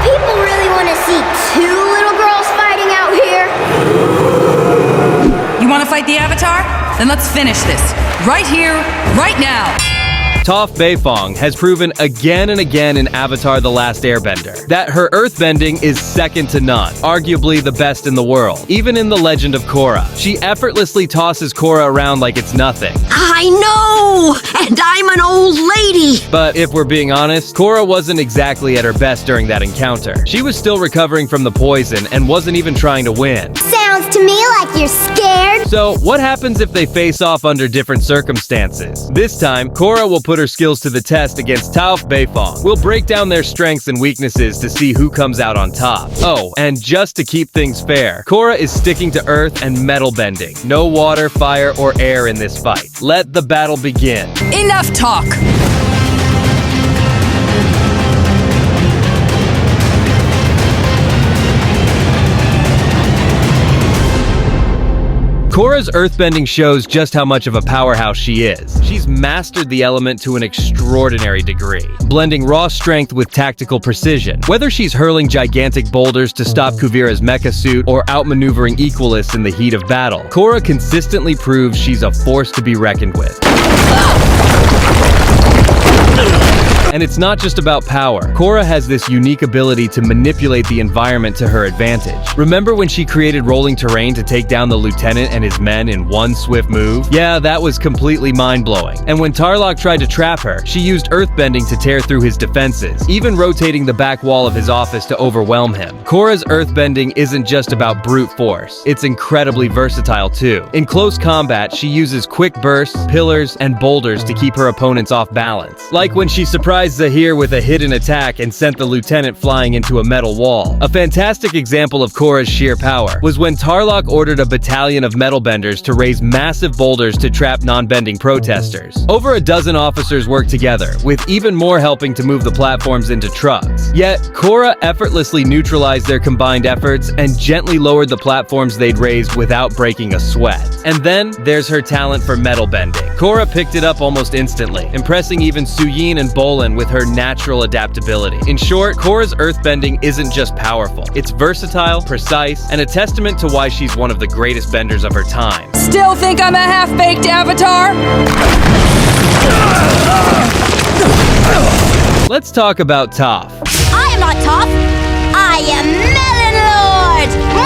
people really want to see two little girls fighting out here? You want to fight the Avatar? Then let's finish this. Right here, right now. Toph Beifong has proven again and again in Avatar: The Last Airbender that her earthbending is second to none, arguably the best in the world. Even in The Legend of Korra, she effortlessly tosses Korra around like it's nothing. I know! And I'm an old lady! But if we're being honest, Korra wasn't exactly at her best during that encounter. She was still recovering from the poison and wasn't even trying to win. Sounds to me like you're scared. So, what happens if they face off under different circumstances? This time, Korra will put her skills to the test against Toph Beifong. We'll break down their strengths and weaknesses to see who comes out on top. Oh, and just to keep things fair, Korra is sticking to earth and metal bending. No water, fire, or air in this fight. Let the battle begin. Enough talk! Korra's earthbending shows just how much of a powerhouse she is. She's mastered the element to an extraordinary degree, blending raw strength with tactical precision. Whether she's hurling gigantic boulders to stop Kuvira's mecha suit or outmaneuvering Equalists in the heat of battle, Korra consistently proves she's a force to be reckoned with. And it's not just about power. Korra has this unique ability to manipulate the environment to her advantage. Remember when she created rolling terrain to take down the lieutenant and his men in one swift move? Yeah, that was completely mind-blowing. And when Tarlok tried to trap her, she used earthbending to tear through his defenses, even rotating the back wall of his office to overwhelm him. Korra's earthbending isn't just about brute force. It's incredibly versatile too. In close combat, she uses quick bursts, pillars, and boulders to keep her opponents off balance. Like when she surprised Zahir with a hidden attack and sent the lieutenant flying into a metal wall. A fantastic example of Korra's sheer power was when Tarlok ordered a battalion of metal benders to raise massive boulders to trap non-bending protesters. Over a dozen officers worked together, with even more helping to move the platforms into trucks. Yet, Korra effortlessly neutralized their combined efforts and gently lowered the platforms they'd raised without breaking a sweat. And then, there's her talent for metal bending. Korra picked it up almost instantly, impressing even Suyin and Bolin with her natural adaptability. In short, Korra's earthbending isn't just powerful. It's versatile, precise, and a testament to why she's one of the greatest benders of her time. Still think I'm a half-baked Avatar? Let's talk about Toph. I am not Toph. I am Melon Lord.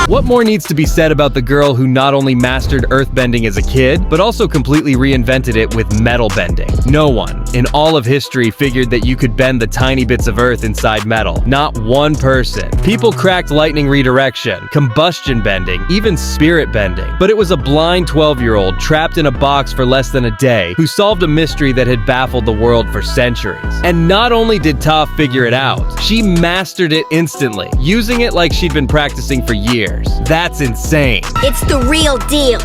What more needs to be said about the girl who not only mastered earthbending as a kid, but also completely reinvented it with metal bending? No one in all of history figured that you could bend the tiny bits of earth inside metal. Not one person. People cracked lightning redirection, combustion bending, even spirit bending. But it was a blind 12-year-old trapped in a box for less than a day who solved a mystery that had baffled the world for centuries. And not only did Toph figure it out, she mastered it instantly, using it like she'd been practicing for years. That's insane. It's the real deal.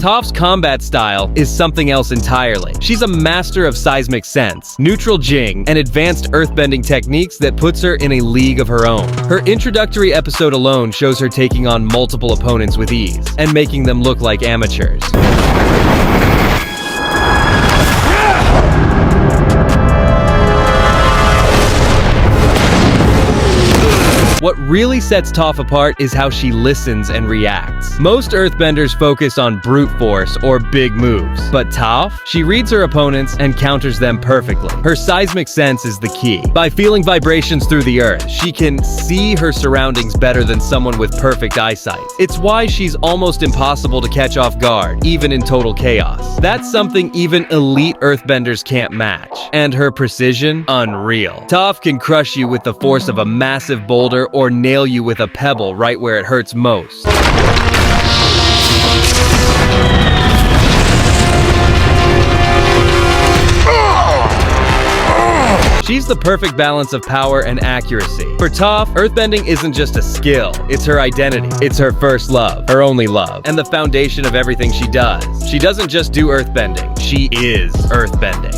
Toph's combat style is something else entirely. She's a master of seismic sense, neutral jing, and advanced earthbending techniques that puts her in a league of her own. Her introductory episode alone shows her taking on multiple opponents with ease, and making them look like amateurs. What really sets Toph apart is how she listens and reacts. Most earthbenders focus on brute force or big moves, but Toph, she reads her opponents and counters them perfectly. Her seismic sense is the key. By feeling vibrations through the earth, she can see her surroundings better than someone with perfect eyesight. It's why she's almost impossible to catch off guard, even in total chaos. That's something even elite earthbenders can't match. And her precision? Unreal. Toph can crush you with the force of a massive boulder or nail you with a pebble right where it hurts most. She's the perfect balance of power and accuracy. For Toph, earthbending isn't just a skill, it's her identity. It's her first love, her only love, and the foundation of everything she does. She doesn't just do earthbending, she is earthbending.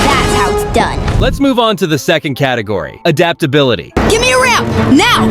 That's how it's done. Let's move on to the second category, adaptability. Give me a round! Now! Now!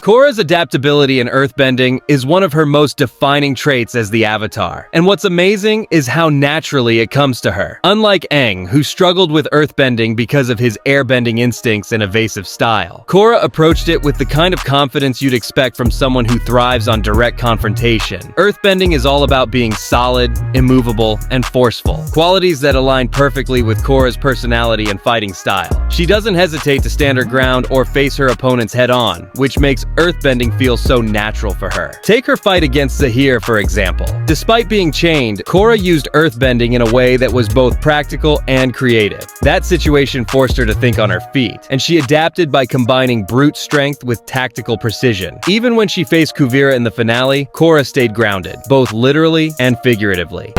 Korra's adaptability in earthbending is one of her most defining traits as the Avatar. And what's amazing is how naturally it comes to her. Unlike Aang, who struggled with earthbending because of his airbending instincts and evasive style, Korra approached it with the kind of confidence you'd expect from someone who thrives on direct confrontation. Earthbending is all about being solid, immovable, and forceful, qualities that align perfectly with Korra's personality and fighting style. She doesn't hesitate to stand her ground or face her opponents head-on, which makes earthbending feels so natural for her. Take her fight against Zahir, for example. Despite being chained, Korra used earthbending in a way that was both practical and creative. That situation forced her to think on her feet, and she adapted by combining brute strength with tactical precision. Even when she faced Kuvira in the finale, Korra stayed grounded, both literally and figuratively.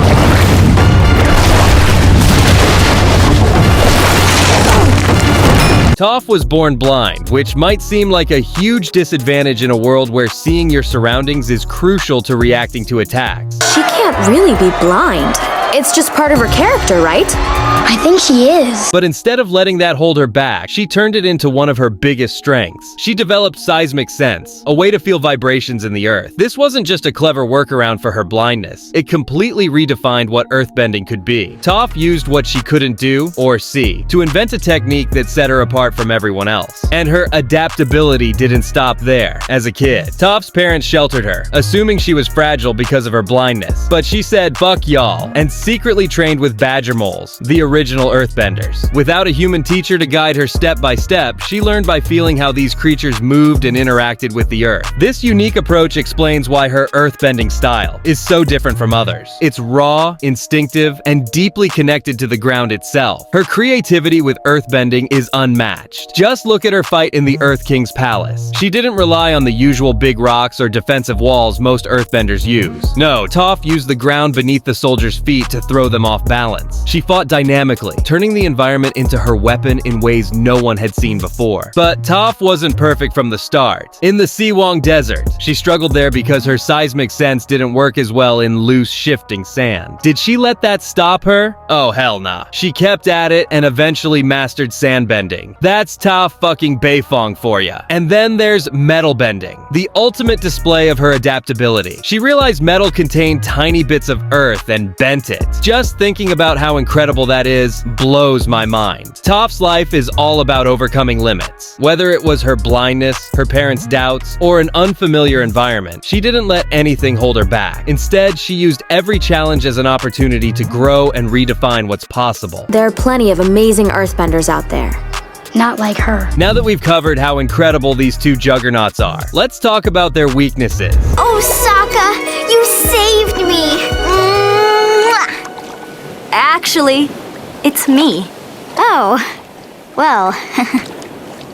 Toph was born blind, which might seem like a huge disadvantage in a world where seeing your surroundings is crucial to reacting to attacks. She can't really be blind. It's just part of her character, right? I think she is. But instead of letting that hold her back, she turned it into one of her biggest strengths. She developed seismic sense, a way to feel vibrations in the earth. This wasn't just a clever workaround for her blindness. It completely redefined what earthbending could be. Toph used what she couldn't do or see to invent a technique that set her apart from everyone else. And her adaptability didn't stop there. As a kid, Toph's parents sheltered her, assuming she was fragile because of her blindness. But she said, "Fuck y'all," and secretly trained with badger moles, the original earthbenders. Without a human teacher to guide her step by step, she learned by feeling how these creatures moved and interacted with the earth. This unique approach explains why her earthbending style is so different from others. It's raw, instinctive, and deeply connected to the ground itself. Her creativity with earthbending is unmatched. Just look at her fight in the Earth King's palace. She didn't rely on the usual big rocks or defensive walls most earthbenders use. No, Toph used the ground beneath the soldiers' feet to throw them off balance. She fought dynamically, turning the environment into her weapon in ways no one had seen before. But Toph wasn't perfect from the start. In the Siwang Desert, she struggled there because her seismic sense didn't work as well in loose, shifting sand. Did she let that stop her? Oh, hell nah. She kept at it and eventually mastered sandbending. That's Toph fucking Beifong for ya. And then there's metal bending, the ultimate display of her adaptability. She realized metal contained tiny bits of earth and bent it. Just thinking about how incredible that is blows my mind. Toph's life is all about overcoming limits. Whether it was her blindness, her parents' doubts, or an unfamiliar environment, she didn't let anything hold her back. Instead, she used every challenge as an opportunity to grow and redefine what's possible. There are plenty of amazing earthbenders out there. Not like her. Now that we've covered how incredible these two juggernauts are, let's talk about their weaknesses. Oh, Sokka, you saved me. Mwah. Actually, it's me. Oh, well,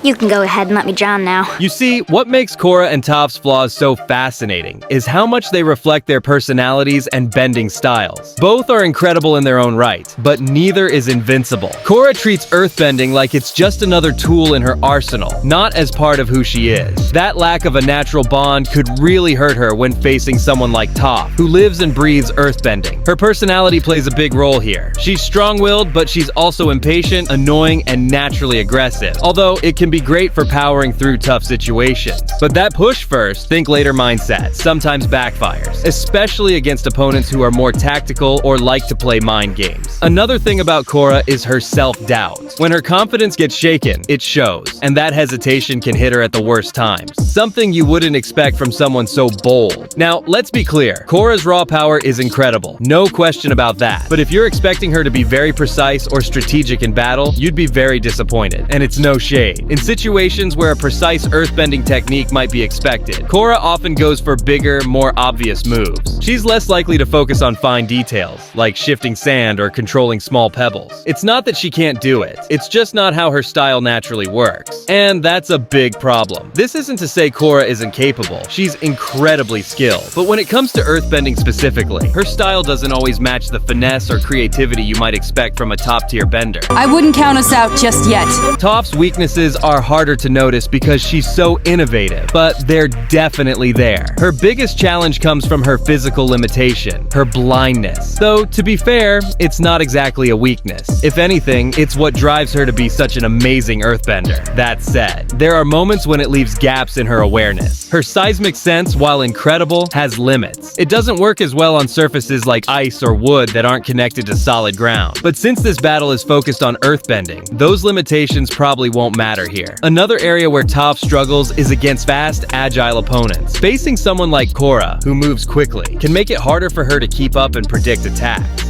you can go ahead and let me drown now. You see, what makes Korra and Toph's flaws so fascinating is how much they reflect their personalities and bending styles. Both are incredible in their own right, but neither is invincible. Korra treats earthbending like it's just another tool in her arsenal, not as part of who she is. That lack of a natural bond could really hurt her when facing someone like Toph, who lives and breathes earthbending. Her personality plays a big role here. She's strong-willed, but she's also impatient, annoying, and naturally aggressive, although it can be great for powering through tough situations. But that push first, think later mindset sometimes backfires, especially against opponents who are more tactical or like to play mind games. Another thing about Korra is her self-doubt. When her confidence gets shaken, it shows, and that hesitation can hit her at the worst times. Something you wouldn't expect from someone so bold. Now, let's be clear, Korra's raw power is incredible, no question about that. But if you're expecting her to be very precise or strategic in battle, you'd be very disappointed, and it's no shade. In situations where a precise earthbending technique might be expected, Korra often goes for bigger, more obvious moves. She's less likely to focus on fine details, like shifting sand or controlling small pebbles. It's not that she can't do it, it's just not how her style naturally works. And that's a big problem. This isn't to say Korra isn't capable. She's incredibly skilled. But when it comes to earthbending specifically, her style doesn't always match the finesse or creativity you might expect from a top-tier bender. I wouldn't count us out just yet. Toph's weaknesses are harder to notice because she's so innovative, but they're definitely there. Her biggest challenge comes from her physical limitation, her blindness. Though, to be fair, it's not exactly a weakness. If anything, it's what drives her to be such an amazing earthbender. That said, there are moments when it leaves gaps in her awareness. Her seismic sense, while incredible, has limits. It doesn't work as well on surfaces like ice or wood that aren't connected to solid ground. But since this battle is focused on earthbending, those limitations probably won't matter here. Another area where Toph struggles is against fast, agile opponents. Facing someone like Korra, who moves quickly, can make it harder for her to keep up and predict attacks.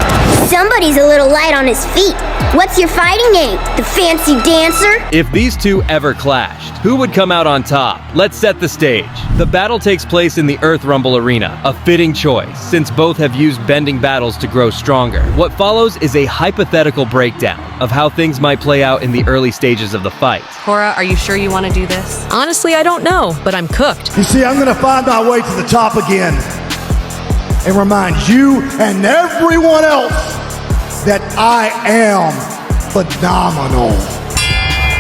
Somebody's a little light on his feet. What's your fighting name? The fancy dancer? If these two ever clashed, who would come out on top? Let's set the stage. The battle takes place in the Earth Rumble arena, a fitting choice, since both have used bending battles to grow stronger. What follows is a hypothetical breakdown of how things might play out in the early stages of the fight. Korra, are you sure you want to do this? Honestly, I don't know, but I'm cooked. You see, I'm gonna find my way to the top again and remind you and everyone else that I am phenomenal.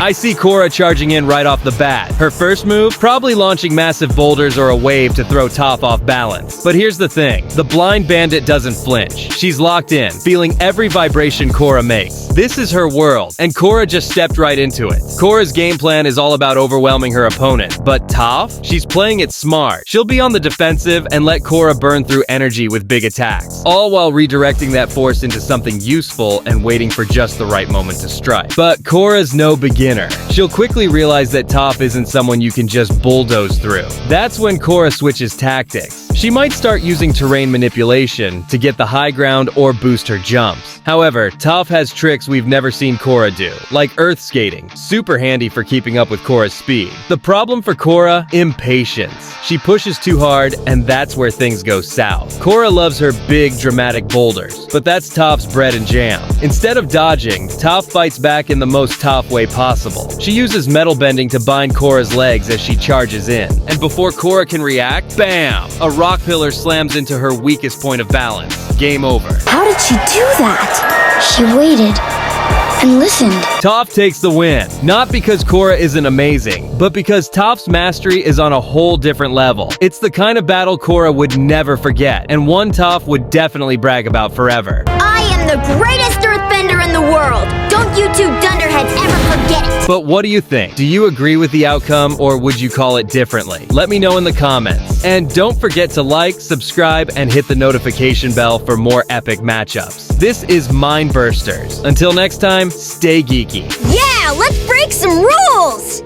I see Korra charging in right off the bat. Her first move, probably launching massive boulders or a wave to throw Toph off balance. But here's the thing, the blind bandit doesn't flinch. She's locked in, feeling every vibration Korra makes. This is her world, and Korra just stepped right into it. Korra's game plan is all about overwhelming her opponent, but Toph? She's playing it smart. She'll be on the defensive and let Korra burn through energy with big attacks, all while redirecting that force into something useful and waiting for just the right moment to strike. But Korra's no beginner. She'll quickly realize that Toph isn't someone you can just bulldoze through. That's when Korra switches tactics. She might start using terrain manipulation to get the high ground or boost her jumps. However, Toph has tricks we've never seen Korra do, like earth skating, super handy for keeping up with Korra's speed. The problem for Korra? Impatience. She pushes too hard, and that's where things go south. Korra loves her big, dramatic boulders, but that's Toph's bread and jam. Instead of dodging, Toph fights back in the most Toph way possible. She uses metal bending to bind Korra's legs as she charges in. And before Korra can react, bam! A rock pillar slams into her weakest point of balance. Game over. How did she do that? She waited and listened. Toph takes the win, not because Korra isn't amazing, but because Toph's mastery is on a whole different level. It's the kind of battle Korra would never forget, and one Toph would definitely brag about forever. I am the greatest earthbender in the world. Don't you two dunderheads ever forget it. But what do you think? Do you agree with the outcome, or would you call it differently? Let me know in the comments. And don't forget to like, subscribe, and hit the notification bell for more epic matchups. This is Mind Bursters. Until next time, stay geeky. Yeah, let's break some rules.